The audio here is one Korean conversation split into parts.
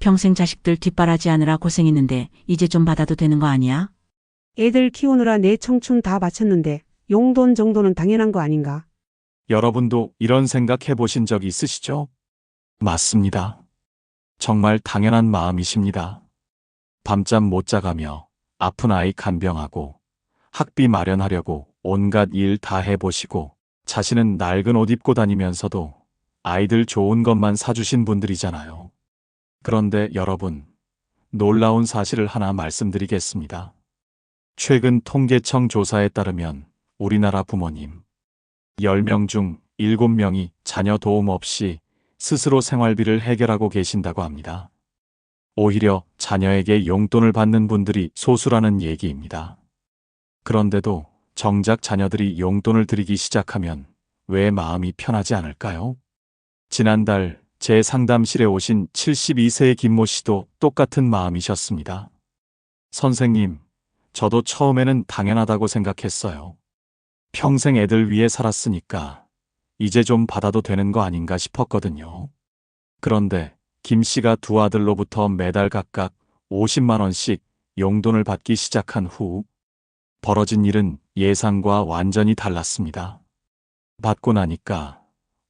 평생 자식들 뒷바라지 하느라 고생했는데 이제 좀 받아도 되는 거 아니야? 애들 키우느라 내 청춘 다 바쳤는데 용돈 정도는 당연한 거 아닌가? 여러분도 이런 생각 해보신 적 있으시죠? 맞습니다. 정말 당연한 마음이십니다. 밤잠 못 자가며 아픈 아이 간병하고 학비 마련하려고 온갖 일 다 해보시고 자신은 낡은 옷 입고 다니면서도 아이들 좋은 것만 사주신 분들이잖아요. 그런데 여러분, 놀라운 사실을 하나 말씀드리겠습니다. 최근 통계청 조사에 따르면 우리나라 부모님 10명 중 7명이 자녀 도움 없이 스스로 생활비를 해결하고 계신다고 합니다. 오히려 자녀에게 용돈을 받는 분들이 소수라는 얘기입니다. 그런데도 정작 자녀들이 용돈을 드리기 시작하면 왜 마음이 편하지 않을까요? 지난달 제 상담실에 오신 72세의 김모 씨도 똑같은 마음이셨습니다. 선생님, 저도 처음에는 당연하다고 생각했어요. 평생 애들 위해 살았으니까 이제 좀 받아도 되는 거 아닌가 싶었거든요. 그런데 김 씨가 두 아들로부터 매달 각각 50만 원씩 용돈을 받기 시작한 후 벌어진 일은 예상과 완전히 달랐습니다. 받고 나니까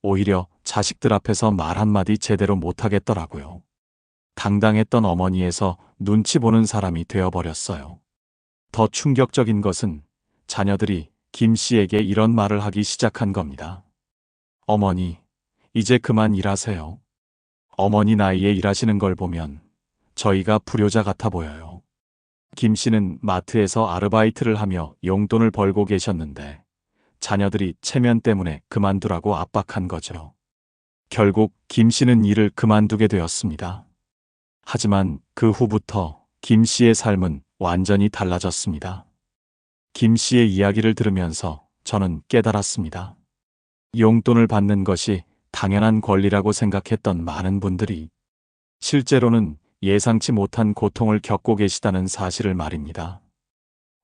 오히려 자식들 앞에서 말 한마디 제대로 못하겠더라고요. 당당했던 어머니에서 눈치 보는 사람이 되어버렸어요. 더 충격적인 것은 자녀들이 김 씨에게 이런 말을 하기 시작한 겁니다. 어머니, 이제 그만 일하세요. 어머니 나이에 일하시는 걸 보면 저희가 불효자 같아 보여요. 김 씨는 마트에서 아르바이트를 하며 용돈을 벌고 계셨는데 자녀들이 체면 때문에 그만두라고 압박한 거죠. 결국 김 씨는 일을 그만두게 되었습니다. 하지만 그 후부터 김 씨의 삶은 완전히 달라졌습니다. 김 씨의 이야기를 들으면서 저는 깨달았습니다. 용돈을 받는 것이 당연한 권리라고 생각했던 많은 분들이 실제로는 예상치 못한 고통을 겪고 계시다는 사실을 말입니다.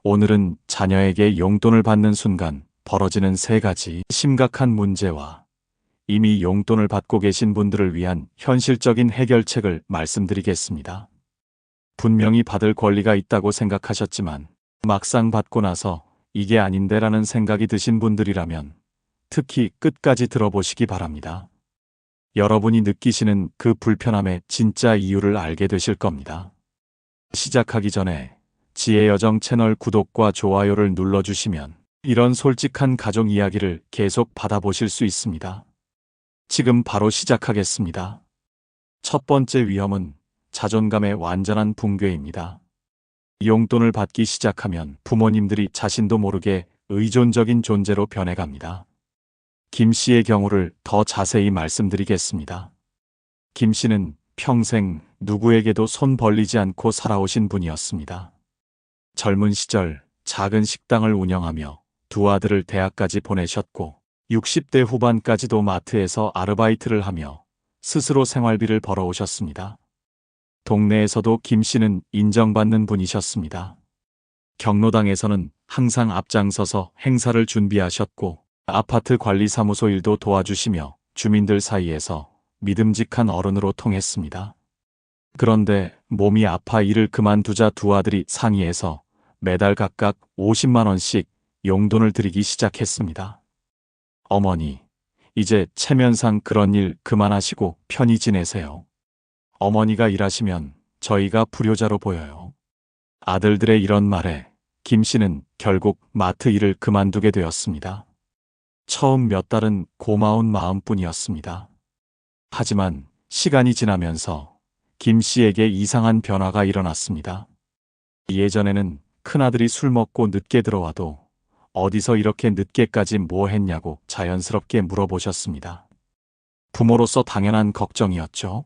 오늘은 자녀에게 용돈을 받는 순간 벌어지는 세 가지 심각한 문제와 이미 용돈을 받고 계신 분들을 위한 현실적인 해결책을 말씀드리겠습니다. 분명히 받을 권리가 있다고 생각하셨지만 막상 받고 나서 이게 아닌데라는 생각이 드신 분들이라면 특히 끝까지 들어보시기 바랍니다. 여러분이 느끼시는 그 불편함의 진짜 이유를 알게 되실 겁니다. 시작하기 전에 지혜여정 채널 구독과 좋아요를 눌러주시면 이런 솔직한 가족 이야기를 계속 받아보실 수 있습니다. 지금 바로 시작하겠습니다. 첫 번째 위험은 자존감의 완전한 붕괴입니다. 용돈을 받기 시작하면 부모님들이 자신도 모르게 의존적인 존재로 변해갑니다. 김 씨의 경우를 더 자세히 말씀드리겠습니다. 김 씨는 평생 누구에게도 손 벌리지 않고 살아오신 분이었습니다. 젊은 시절 작은 식당을 운영하며 두 아들을 대학까지 보내셨고 60대 후반까지도 마트에서 아르바이트를 하며 스스로 생활비를 벌어오셨습니다. 동네에서도 김 씨는 인정받는 분이셨습니다. 경로당에서는 항상 앞장서서 행사를 준비하셨고 아파트 관리사무소 일도 도와주시며 주민들 사이에서 믿음직한 어른으로 통했습니다. 그런데 몸이 아파 일을 그만두자 두 아들이 상의해서 매달 각각 50만 원씩 용돈을 드리기 시작했습니다. 어머니, 이제 체면상 그런 일 그만하시고 편히 지내세요. 어머니가 일하시면 저희가 불효자로 보여요. 아들들의 이런 말에 김 씨는 결국 마트 일을 그만두게 되었습니다. 처음 몇 달은 고마운 마음뿐이었습니다. 하지만 시간이 지나면서 김 씨에게 이상한 변화가 일어났습니다. 예전에는 큰아들이 술 먹고 늦게 들어와도 어디서 이렇게 늦게까지 뭐 했냐고 자연스럽게 물어보셨습니다. 부모로서 당연한 걱정이었죠.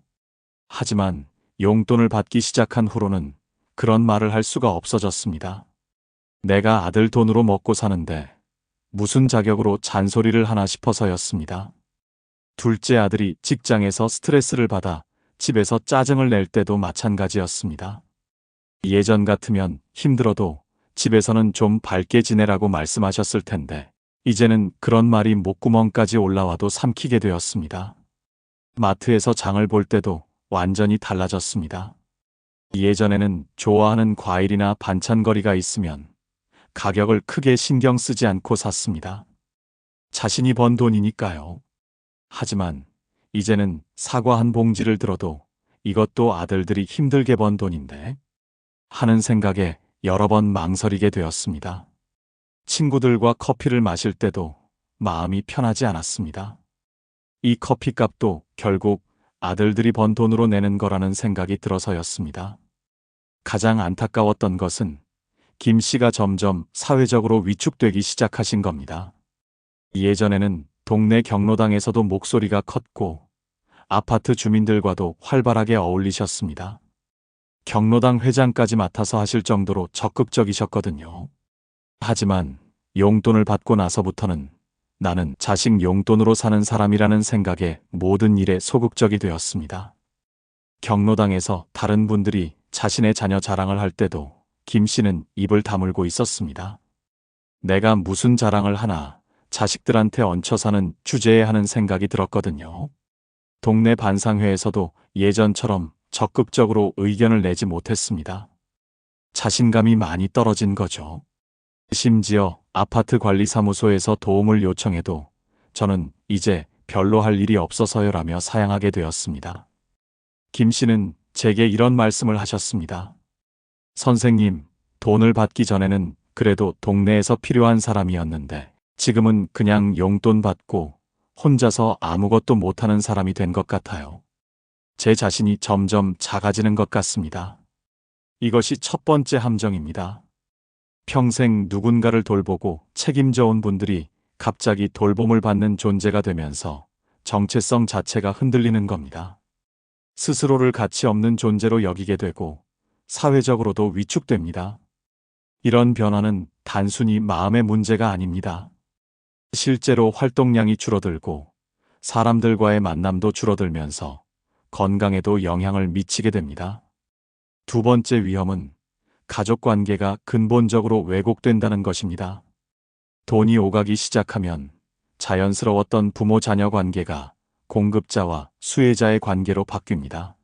하지만 용돈을 받기 시작한 후로는 그런 말을 할 수가 없어졌습니다. 내가 아들 돈으로 먹고 사는데 무슨 자격으로 잔소리를 하나 싶어서였습니다. 둘째 아들이 직장에서 스트레스를 받아 집에서 짜증을 낼 때도 마찬가지였습니다. 예전 같으면 힘들어도 집에서는 좀 밝게 지내라고 말씀하셨을 텐데 이제는 그런 말이 목구멍까지 올라와도 삼키게 되었습니다. 마트에서 장을 볼 때도 완전히 달라졌습니다. 예전에는 좋아하는 과일이나 반찬거리가 있으면 가격을 크게 신경 쓰지 않고 샀습니다. 자신이 번 돈이니까요. 하지만 이제는 사과 한 봉지를 들어도 이것도 아들들이 힘들게 번 돈인데 하는 생각에 여러 번 망설이게 되었습니다. 친구들과 커피를 마실 때도 마음이 편하지 않았습니다. 이 커피값도 결국 아들들이 번 돈으로 내는 거라는 생각이 들어서였습니다. 가장 안타까웠던 것은 김 씨가 점점 사회적으로 위축되기 시작하신 겁니다. 예전에는 동네 경로당에서도 목소리가 컸고 아파트 주민들과도 활발하게 어울리셨습니다. 경로당 회장까지 맡아서 하실 정도로 적극적이셨거든요. 하지만 용돈을 받고 나서부터는 나는 자식 용돈으로 사는 사람이라는 생각에 모든 일에 소극적이 되었습니다. 경로당에서 다른 분들이 자신의 자녀 자랑을 할 때도 김 씨는 입을 다물고 있었습니다. 내가 무슨 자랑을 하나 자식들한테 얹혀 사는 주제에 하는 생각이 들었거든요. 동네 반상회에서도 예전처럼 적극적으로 의견을 내지 못했습니다. 자신감이 많이 떨어진 거죠. 심지어 아파트 관리사무소에서 도움을 요청해도 저는 이제 별로 할 일이 없어서요라며 사양하게 되었습니다. 김 씨는 제게 이런 말씀을 하셨습니다. 선생님, 돈을 받기 전에는 그래도 동네에서 필요한 사람이었는데 지금은 그냥 용돈 받고 혼자서 아무것도 못하는 사람이 된 것 같아요. 제 자신이 점점 작아지는 것 같습니다. 이것이 첫 번째 함정입니다. 평생 누군가를 돌보고 책임져 온 분들이 갑자기 돌봄을 받는 존재가 되면서 정체성 자체가 흔들리는 겁니다. 스스로를 가치 없는 존재로 여기게 되고 사회적으로도 위축됩니다. 이런 변화는 단순히 마음의 문제가 아닙니다. 실제로 활동량이 줄어들고 사람들과의 만남도 줄어들면서 건강에도 영향을 미치게 됩니다. 두 번째 위험은 가족 관계가 근본적으로 왜곡된다는 것입니다. 돈이 오가기 시작하면 자연스러웠던 부모-자녀 관계가 공급자와 수혜자의 관계로 바뀝니다.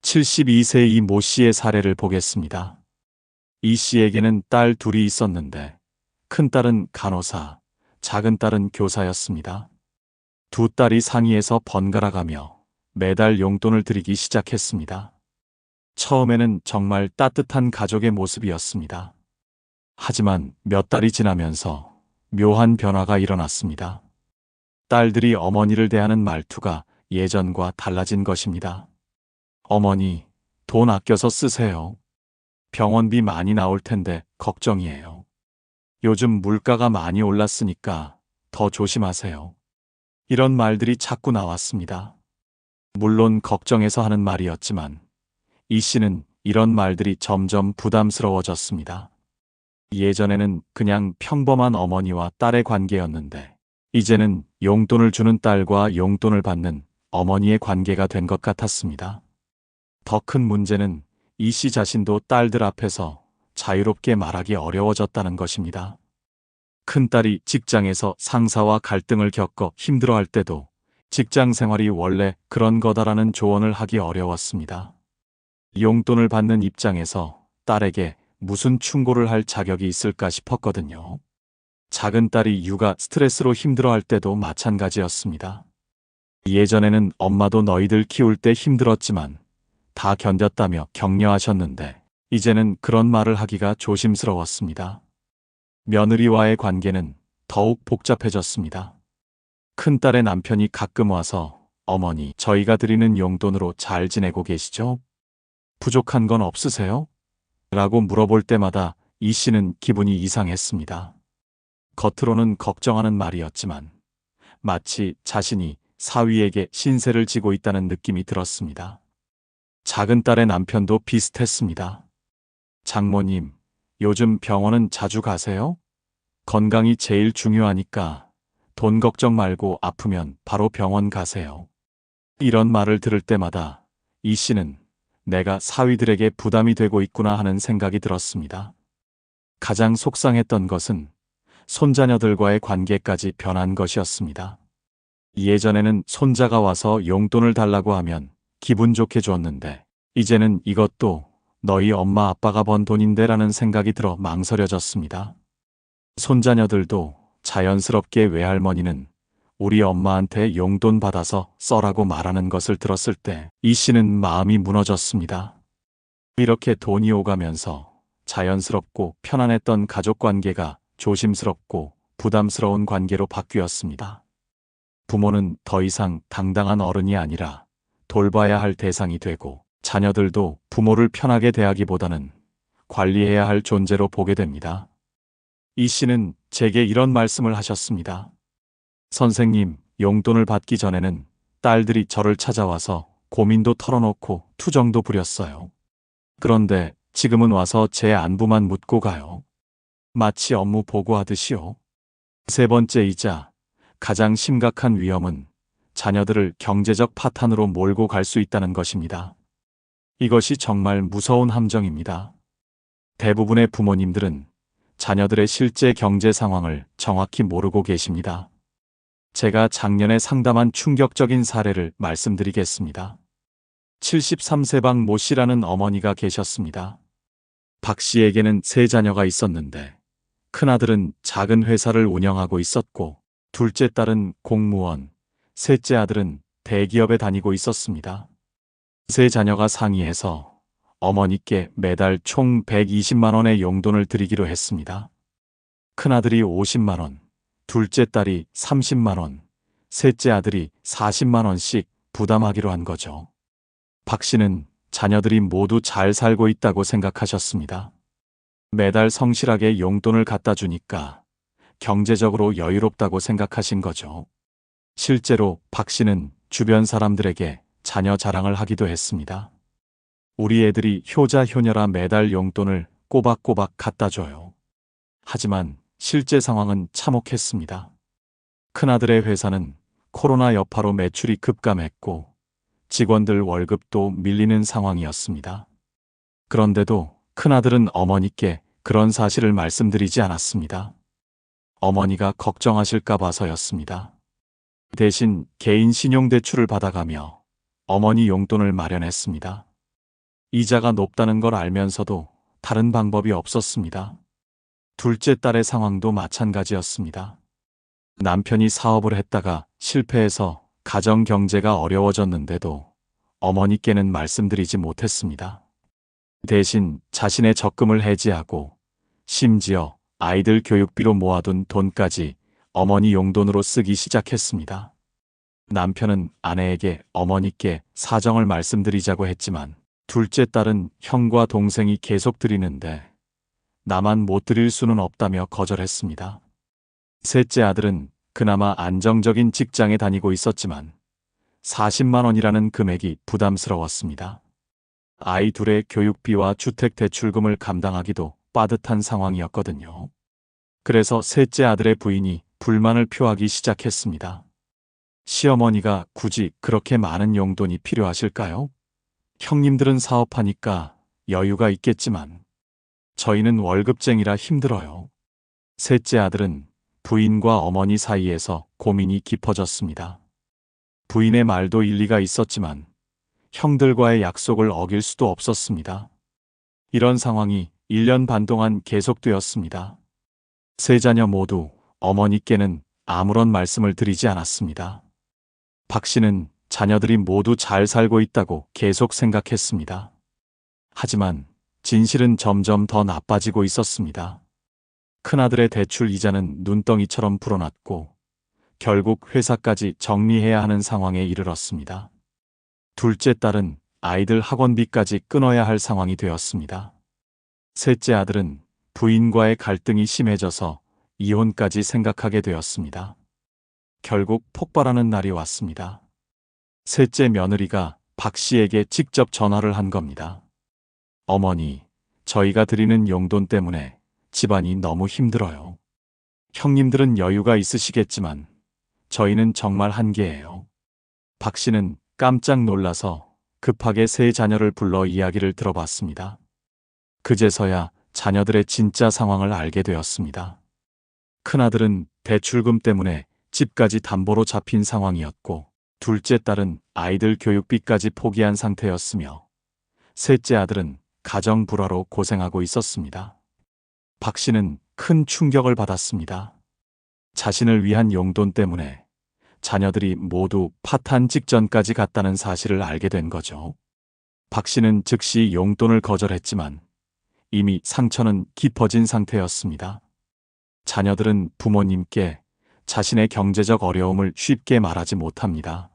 72세 이 모 씨의 사례를 보겠습니다. 이 씨에게는 딸 둘이 있었는데 큰딸은 간호사, 작은딸은 교사였습니다. 두 딸이 상의해서 번갈아가며 매달 용돈을 드리기 시작했습니다. 처음에는 정말 따뜻한 가족의 모습이었습니다. 하지만 몇 달이 지나면서 묘한 변화가 일어났습니다. 딸들이 어머니를 대하는 말투가 예전과 달라진 것입니다. 어머니, 돈 아껴서 쓰세요. 병원비 많이 나올 텐데 걱정이에요. 요즘 물가가 많이 올랐으니까 더 조심하세요. 이런 말들이 자꾸 나왔습니다. 물론 걱정해서 하는 말이었지만 이 씨는 이런 말들이 점점 부담스러워졌습니다. 예전에는 그냥 평범한 어머니와 딸의 관계였는데 이제는 용돈을 주는 딸과 용돈을 받는 어머니의 관계가 된 것 같았습니다. 더 큰 문제는 이 씨 자신도 딸들 앞에서 자유롭게 말하기 어려워졌다는 것입니다. 큰딸이 직장에서 상사와 갈등을 겪어 힘들어할 때도 직장 생활이 원래 그런 거다라는 조언을 하기 어려웠습니다. 용돈을 받는 입장에서 딸에게 무슨 충고를 할 자격이 있을까 싶었거든요. 작은 딸이 육아 스트레스로 힘들어할 때도 마찬가지였습니다. 예전에는 엄마도 너희들 키울 때 힘들었지만 다 견뎠다며 격려하셨는데 이제는 그런 말을 하기가 조심스러웠습니다. 며느리와의 관계는 더욱 복잡해졌습니다. 큰딸의 남편이 가끔 와서 어머니, 저희가 드리는 용돈으로 잘 지내고 계시죠? 부족한 건 없으세요? 라고 물어볼 때마다 이 씨는 기분이 이상했습니다. 겉으로는 걱정하는 말이었지만 마치 자신이 사위에게 신세를 지고 있다는 느낌이 들었습니다. 작은 딸의 남편도 비슷했습니다. 장모님, 요즘 병원은 자주 가세요? 건강이 제일 중요하니까 돈 걱정 말고 아프면 바로 병원 가세요. 이런 말을 들을 때마다 이 씨는 내가 사위들에게 부담이 되고 있구나 하는 생각이 들었습니다. 가장 속상했던 것은 손자녀들과의 관계까지 변한 것이었습니다. 예전에는 손자가 와서 용돈을 달라고 하면 기분 좋게 줬는데 이제는 이것도 너희 엄마 아빠가 번 돈인데라는 생각이 들어 망설여졌습니다. 손자녀들도 자연스럽게 외할머니는 우리 엄마한테 용돈 받아서 써라고 말하는 것을 들었을 때 이 씨는 마음이 무너졌습니다. 이렇게 돈이 오가면서 자연스럽고 편안했던 가족관계가 조심스럽고 부담스러운 관계로 바뀌었습니다. 부모는 더 이상 당당한 어른이 아니라 돌봐야 할 대상이 되고 자녀들도 부모를 편하게 대하기보다는 관리해야 할 존재로 보게 됩니다. 이 씨는 제게 이런 말씀을 하셨습니다. 선생님, 용돈을 받기 전에는 딸들이 저를 찾아와서 고민도 털어놓고 투정도 부렸어요. 그런데 지금은 와서 제 안부만 묻고 가요. 마치 업무 보고하듯이요. 세 번째이자 가장 심각한 위험은 자녀들을 경제적 파탄으로 몰고 갈 수 있다는 것입니다. 이것이 정말 무서운 함정입니다. 대부분의 부모님들은 자녀들의 실제 경제 상황을 정확히 모르고 계십니다. 제가 작년에 상담한 충격적인 사례를 말씀드리겠습니다. 73세방 모 씨라는 어머니가 계셨습니다. 박 씨에게는 세 자녀가 있었는데 큰아들은 작은 회사를 운영하고 있었고 둘째 딸은 공무원, 셋째 아들은 대기업에 다니고 있었습니다. 세 자녀가 상의해서 어머니께 매달 총 120만 원의 용돈을 드리기로 했습니다. 큰아들이 50만 원, 둘째 딸이 30만 원, 셋째 아들이 40만 원씩 부담하기로 한 거죠. 박 씨는 자녀들이 모두 잘 살고 있다고 생각하셨습니다. 매달 성실하게 용돈을 갖다 주니까 경제적으로 여유롭다고 생각하신 거죠. 실제로 박 씨는 주변 사람들에게 자녀 자랑을 하기도 했습니다. 우리 애들이 효자 효녀라 매달 용돈을 꼬박꼬박 갖다 줘요. 하지만 실제 상황은 참혹했습니다. 큰아들의 회사는 코로나 여파로 매출이 급감했고 직원들 월급도 밀리는 상황이었습니다. 그런데도 큰아들은 어머니께 그런 사실을 말씀드리지 않았습니다. 어머니가 걱정하실까 봐서였습니다. 대신 개인 신용대출을 받아가며 어머니 용돈을 마련했습니다. 이자가 높다는 걸 알면서도 다른 방법이 없었습니다. 둘째 딸의 상황도 마찬가지였습니다. 남편이 사업을 했다가 실패해서 가정 경제가 어려워졌는데도 어머니께는 말씀드리지 못했습니다. 대신 자신의 적금을 해지하고 심지어 아이들 교육비로 모아둔 돈까지 어머니 용돈으로 쓰기 시작했습니다. 남편은 아내에게 어머니께 사정을 말씀드리자고 했지만 둘째 딸은 형과 동생이 계속 드리는데 나만 못 드릴 수는 없다며 거절했습니다. 셋째 아들은 그나마 안정적인 직장에 다니고 있었지만 40만 원이라는 금액이 부담스러웠습니다. 아이 둘의 교육비와 주택대출금을 감당하기도 빠듯한 상황이었거든요. 그래서 셋째 아들의 부인이 불만을 표하기 시작했습니다. 시어머니가 굳이 그렇게 많은 용돈이 필요하실까요? 형님들은 사업하니까 여유가 있겠지만 저희는 월급쟁이라 힘들어요. 셋째 아들은 부인과 어머니 사이에서 고민이 깊어졌습니다. 부인의 말도 일리가 있었지만 형들과의 약속을 어길 수도 없었습니다. 이런 상황이 1년 반 동안 계속되었습니다. 세 자녀 모두 어머니께는 아무런 말씀을 드리지 않았습니다. 박 씨는 자녀들이 모두 잘 살고 있다고 계속 생각했습니다. 하지만 진실은 점점 더 나빠지고 있었습니다. 큰아들의 대출 이자는 눈덩이처럼 불어났고 결국 회사까지 정리해야 하는 상황에 이르렀습니다. 둘째 딸은 아이들 학원비까지 끊어야 할 상황이 되었습니다. 셋째 아들은 부인과의 갈등이 심해져서 이혼까지 생각하게 되었습니다. 결국 폭발하는 날이 왔습니다. 셋째 며느리가 박 씨에게 직접 전화를 한 겁니다. 어머니, 저희가 드리는 용돈 때문에 집안이 너무 힘들어요. 형님들은 여유가 있으시겠지만 저희는 정말 한계예요. 박 씨는 깜짝 놀라서 급하게 세 자녀를 불러 이야기를 들어봤습니다. 그제서야 자녀들의 진짜 상황을 알게 되었습니다. 큰아들은 대출금 때문에 집까지 담보로 잡힌 상황이었고 둘째 딸은 아이들 교육비까지 포기한 상태였으며 셋째 아들은 가정 불화로 고생하고 있었습니다. 박 씨는 큰 충격을 받았습니다. 자신을 위한 용돈 때문에 자녀들이 모두 파탄 직전까지 갔다는 사실을 알게 된 거죠. 박 씨는 즉시 용돈을 거절했지만 이미 상처는 깊어진 상태였습니다. 자녀들은 부모님께 자신의 경제적 어려움을 쉽게 말하지 못합니다.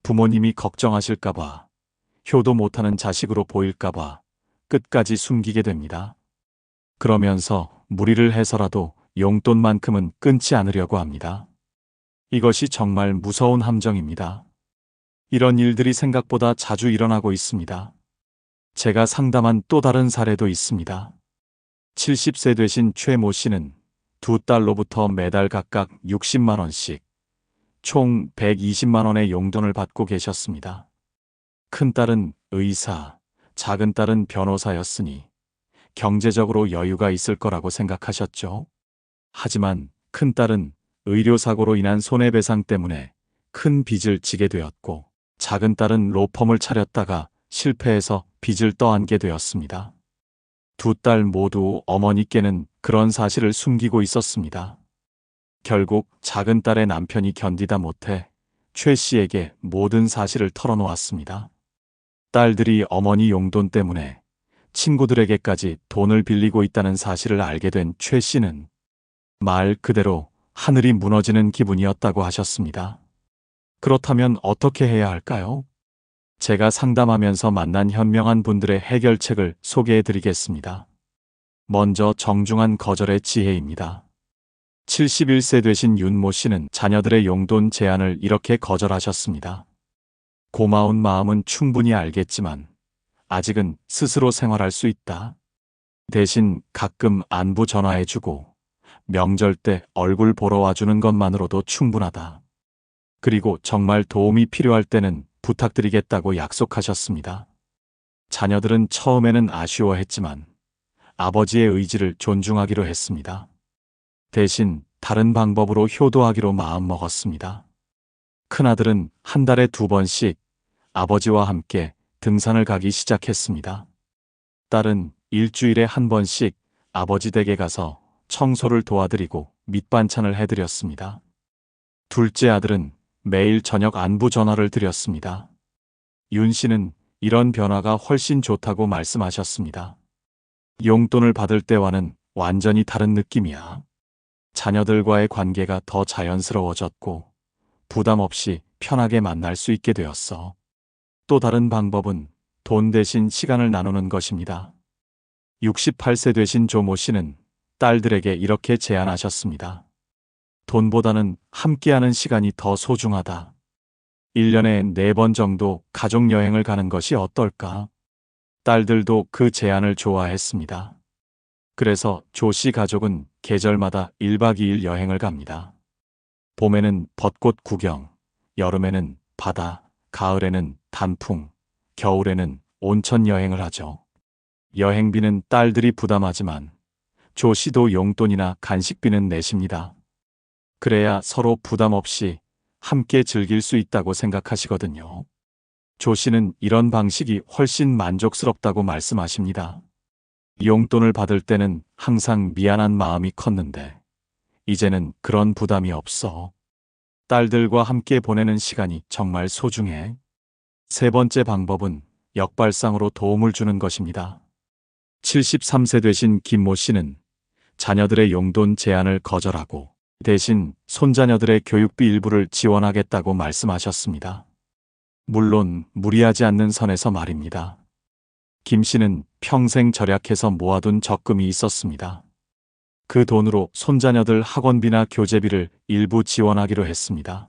부모님이 걱정하실까봐, 효도 못하는 자식으로 보일까봐 끝까지 숨기게 됩니다. 그러면서 무리를 해서라도 용돈만큼은 끊지 않으려고 합니다. 이것이 정말 무서운 함정입니다. 이런 일들이 생각보다 자주 일어나고 있습니다. 제가 상담한 또 다른 사례도 있습니다. 70세 되신 최모 씨는 두 딸로부터 매달 각각 60만 원씩 총 120만 원의 용돈을 받고 계셨습니다. 큰 딸은 의사, 작은 딸은 변호사였으니 경제적으로 여유가 있을 거라고 생각하셨죠. 하지만 큰 딸은 의료사고로 인한 손해배상 때문에 큰 빚을 지게 되었고, 작은 딸은 로펌을 차렸다가 실패해서 빚을 떠안게 되었습니다. 두 딸 모두 어머니께는 그런 사실을 숨기고 있었습니다. 결국 작은 딸의 남편이 견디다 못해 최 씨에게 모든 사실을 털어놓았습니다. 딸들이 어머니 용돈 때문에 친구들에게까지 돈을 빌리고 있다는 사실을 알게 된 최 씨는 말 그대로 하늘이 무너지는 기분이었다고 하셨습니다. 그렇다면 어떻게 해야 할까요? 제가 상담하면서 만난 현명한 분들의 해결책을 소개해 드리겠습니다. 먼저 정중한 거절의 지혜입니다. 71세 되신 윤모 씨는 자녀들의 용돈 제안을 이렇게 거절하셨습니다. 고마운 마음은 충분히 알겠지만 아직은 스스로 생활할 수 있다. 대신 가끔 안부 전화해주고 명절 때 얼굴 보러 와주는 것만으로도 충분하다. 그리고 정말 도움이 필요할 때는 부탁드리겠다고 약속하셨습니다. 자녀들은 처음에는 아쉬워했지만 아버지의 의지를 존중하기로 했습니다. 대신 다른 방법으로 효도하기로 마음먹었습니다. 큰아들은 한 달에 2번씩 아버지와 함께 등산을 가기 시작했습니다. 딸은 일주일에 1번씩 아버지 댁에 가서 청소를 도와드리고 밑반찬을 해드렸습니다. 둘째 아들은 매일 저녁 안부 전화를 드렸습니다. 윤 씨는 이런 변화가 훨씬 좋다고 말씀하셨습니다. 용돈을 받을 때와는 완전히 다른 느낌이야. 자녀들과의 관계가 더 자연스러워졌고 부담 없이 편하게 만날 수 있게 되었어. 또 다른 방법은 돈 대신 시간을 나누는 것입니다. 68세 되신 조모 씨는 딸들에게 이렇게 제안하셨습니다. 돈보다는 함께하는 시간이 더 소중하다. 1년에 4번 정도 가족 여행을 가는 것이 어떨까? 딸들도 그 제안을 좋아했습니다. 그래서 조 씨 가족은 계절마다 1박 2일 여행을 갑니다. 봄에는 벚꽃 구경, 여름에는 바다, 가을에는 단풍, 겨울에는 온천 여행을 하죠. 여행비는 딸들이 부담하지만 조 씨도 용돈이나 간식비는 내십니다. 그래야 서로 부담 없이 함께 즐길 수 있다고 생각하시거든요. 조 씨는 이런 방식이 훨씬 만족스럽다고 말씀하십니다. 용돈을 받을 때는 항상 미안한 마음이 컸는데 이제는 그런 부담이 없어. 딸들과 함께 보내는 시간이 정말 소중해. 세 번째 방법은 역발상으로 도움을 주는 것입니다. 73세 되신 김모 씨는 자녀들의 용돈 제안을 거절하고 대신 손자녀들의 교육비 일부를 지원하겠다고 말씀하셨습니다. 물론 무리하지 않는 선에서 말입니다. 김 씨는 평생 절약해서 모아둔 적금이 있었습니다. 그 돈으로 손자녀들 학원비나 교재비를 일부 지원하기로 했습니다.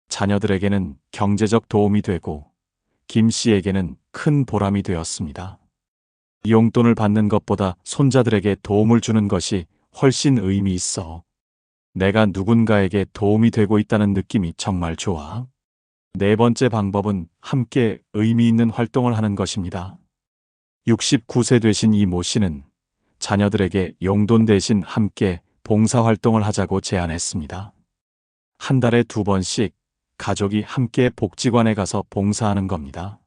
자녀들에게는 경제적 도움이 되고 김 씨에게는 큰 보람이 되었습니다. 용돈을 받는 것보다 손자들에게 도움을 주는 것이 훨씬 의미 있어. 내가 누군가에게 도움이 되고 있다는 느낌이 정말 좋아. 네 번째 방법은 함께 의미 있는 활동을 하는 것입니다. 69세 되신 이 모 씨는 자녀들에게 용돈 대신 함께 봉사활동을 하자고 제안했습니다. 한 달에 2번씩 가족이 함께 복지관에 가서 봉사하는 겁니다.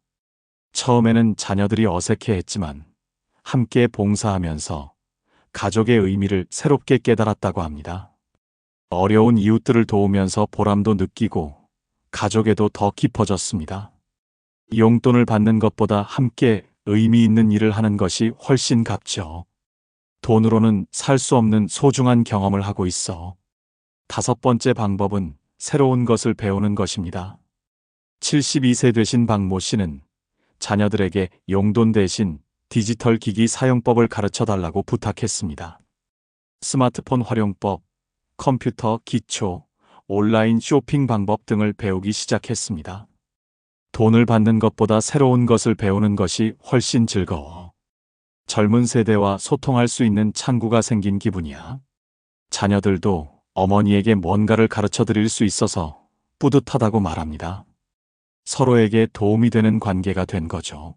처음에는 자녀들이 어색해했지만 함께 봉사하면서 가족의 의미를 새롭게 깨달았다고 합니다. 어려운 이웃들을 도우면서 보람도 느끼고 가족에도 더 깊어졌습니다. 용돈을 받는 것보다 함께 의미 있는 일을 하는 것이 훨씬 값죠. 돈으로는 살 수 없는 소중한 경험을 하고 있어. 5번째 방법은 새로운 것을 배우는 것입니다. 72세 되신 박모 씨는 자녀들에게 용돈 대신 디지털 기기 사용법을 가르쳐 달라고 부탁했습니다. 스마트폰 활용법, 컴퓨터 기초, 온라인 쇼핑 방법 등을 배우기 시작했습니다. 돈을 받는 것보다 새로운 것을 배우는 것이 훨씬 즐거워. 젊은 세대와 소통할 수 있는 창구가 생긴 기분이야. 자녀들도 어머니에게 뭔가를 가르쳐 드릴 수 있어서 뿌듯하다고 말합니다. 서로에게 도움이 되는 관계가 된 거죠.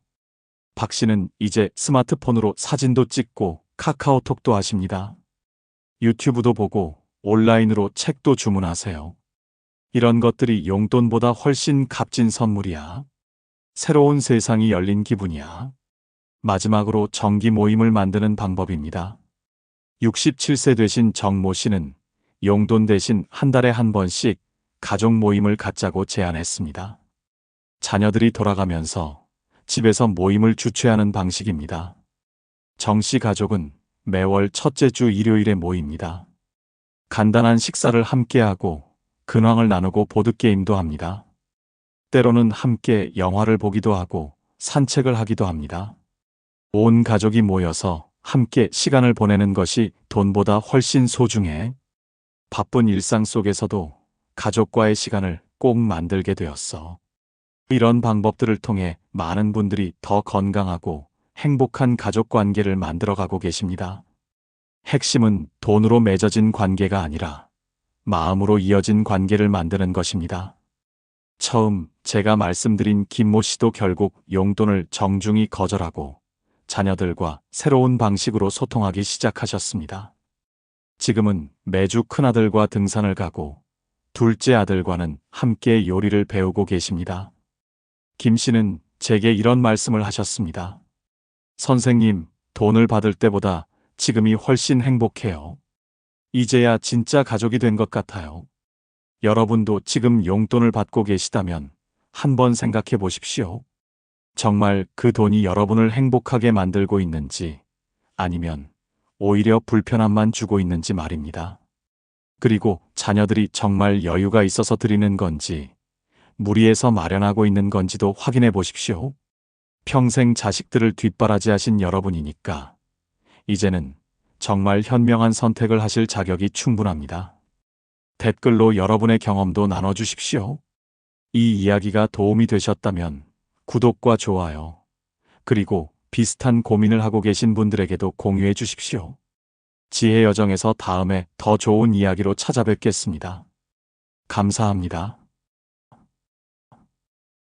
박 씨는 이제 스마트폰으로 사진도 찍고 카카오톡도 하십니다. 유튜브도 보고 온라인으로 책도 주문하세요. 이런 것들이 용돈보다 훨씬 값진 선물이야. 새로운 세상이 열린 기분이야. 마지막으로 정기 모임을 만드는 방법입니다. 67세 되신 정모 씨는 용돈 대신 한 달에 한 번씩 가족 모임을 갖자고 제안했습니다. 자녀들이 돌아가면서 집에서 모임을 주최하는 방식입니다. 정 씨 가족은 매월 첫째 주 일요일에 모입니다. 간단한 식사를 함께하고 근황을 나누고 보드게임도 합니다. 때로는 함께 영화를 보기도 하고 산책을 하기도 합니다. 온 가족이 모여서 함께 시간을 보내는 것이 돈보다 훨씬 소중해. 바쁜 일상 속에서도 가족과의 시간을 꼭 만들게 되었어. 이런 방법들을 통해 많은 분들이 더 건강하고 행복한 가족 관계를 만들어가고 계십니다. 핵심은 돈으로 맺어진 관계가 아니라 마음으로 이어진 관계를 만드는 것입니다. 처음 제가 말씀드린 김모 씨도 결국 용돈을 정중히 거절하고 자녀들과 새로운 방식으로 소통하기 시작하셨습니다. 지금은 매주 큰아들과 등산을 가고 둘째 아들과는 함께 요리를 배우고 계십니다. 김 씨는 제게 이런 말씀을 하셨습니다. 선생님, 돈을 받을 때보다 지금이 훨씬 행복해요. 이제야 진짜 가족이 된 것 같아요. 여러분도 지금 용돈을 받고 계시다면 한번 생각해 보십시오. 정말 그 돈이 여러분을 행복하게 만들고 있는지 아니면 오히려 불편함만 주고 있는지 말입니다. 그리고 자녀들이 정말 여유가 있어서 드리는 건지 무리해서 마련하고 있는 건지도 확인해 보십시오. 평생 자식들을 뒷바라지하신 여러분이니까 이제는 정말 현명한 선택을 하실 자격이 충분합니다. 댓글로 여러분의 경험도 나눠주십시오. 이 이야기가 도움이 되셨다면 구독과 좋아요, 그리고 비슷한 고민을 하고 계신 분들에게도 공유해 주십시오. 지혜 여정에서 다음에 더 좋은 이야기로 찾아뵙겠습니다. 감사합니다.